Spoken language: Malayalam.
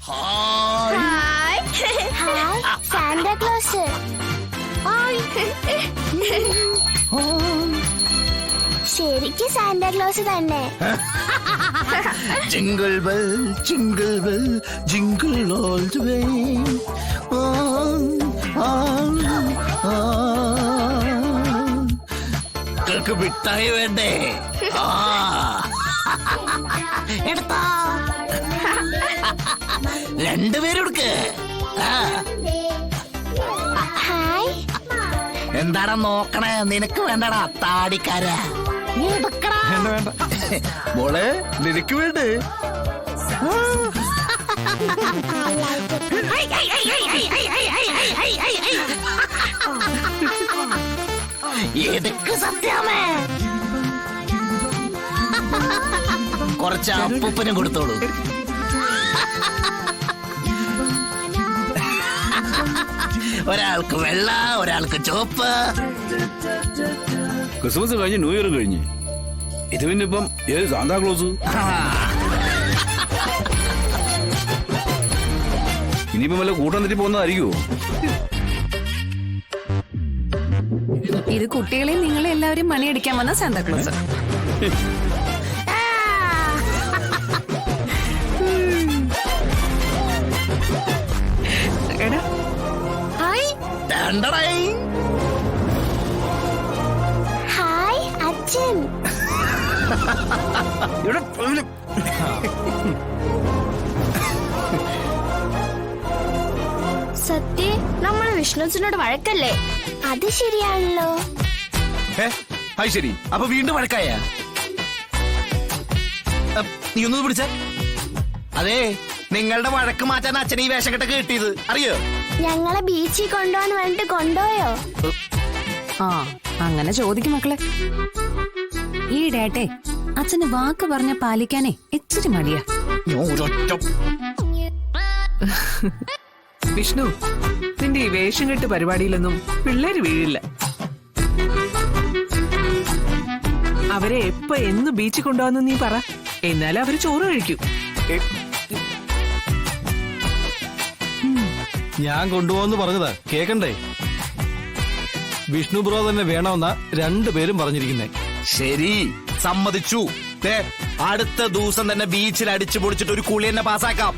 Hi hi Santa Claus. ശരിക്കും സാന്റാ ക്ലോസ് തന്നെ. Jingle bell jingle bell jingle all the way. കേൾക്ക് മിഠായി വേണ്ടേ? എടുത്താ രണ്ടുപേരെടുക്ക്. ഹായ്. എന്താടാ നോക്കണേ? നിനക്ക് വേണ്ടടാ താടിക്കാര. വേണ്ട മോളെ, നിനക്ക് വേണ്ടേ? എതുക്ക് സത്യാമേ? കുറച്ച് അപ്പൂപ്പനും കൊടുത്തോളൂ. ഒരാൾക്ക് വെള്ള, ഒരാൾക്ക് ചുവപ്പ്. ക്രിസ്മസ് കഴിഞ്ഞ് ന്യൂ ഇയർ കഴിഞ്ഞ് ഇത് പിന്നെ ഇപ്പം ഏത് സാന്താക്ലോസ്? ഇനിയിപ്പം വല്ല കൂട്ടം തെറ്റി പോകുന്നതായിരിക്കുമോ? ഇത് കുട്ടികളെ നിങ്ങളെ എല്ലാവരും മണിയടിക്കാൻ വന്ന സാന്താക്ലോസ്. എടാ ഹായ്. ഹായ് അച്ഛൻ. സത്യ നമ്മള് വിഷ്ണുച്ചിനോട് വഴക്കല്ലേ? അത് ശരിയാണല്ലോ. അത് ശരി. അപ്പൊ വീണ്ടും വഴക്കായ? നീ ഒന്ന് പിടിച്ച. അതെ, നിങ്ങളുടെ വഴക്ക് മാറ്റാൻ അച്ഛൻ ഈ വേഷം കെട്ടൊക്കെ കിട്ടിയത് അറിയോ? ഞങ്ങളെ ബീച്ചിൽ കൊണ്ടുപോകാൻ വേണ്ടിട്ട് കൊണ്ടുപോയോ? ആ അങ്ങനെ ചോദിക്കും മക്കളെ. ഈ ഡേട്ടെ അച്ഛന് വാക്ക് പറഞ്ഞ പാലിക്കാനേ ഇച്ചിരി മടിയാ. വിഷ്ണു, നിന്റെ ഈ വേഷം കെട്ട് പരിപാടിയിലൊന്നും പിള്ളേര് വീഴില്ല. അവരെ എപ്പോ എന്ന് ബീച്ചിൽ കൊണ്ടുപോകുന്ന നീ പറ, എന്നാലും അവര് ചോറ് കഴിക്കും. ഞാൻ കൊണ്ടുപോകുന്നു പറഞ്ഞതാ, കേക്കണ്ടേ? വിഷ്ണു ബ്രോ തന്നെ വേണമെന്നാ രണ്ടുപേരും പറഞ്ഞിരിക്കുന്നേ. ശരി, സമ്മതിച്ചു. അടുത്ത ദിവസം തന്നെ ബീച്ചിൽ അടിച്ചു പൊളിച്ചിട്ട് ഒരു കുളി തന്നെ പാസ്സാക്കാം.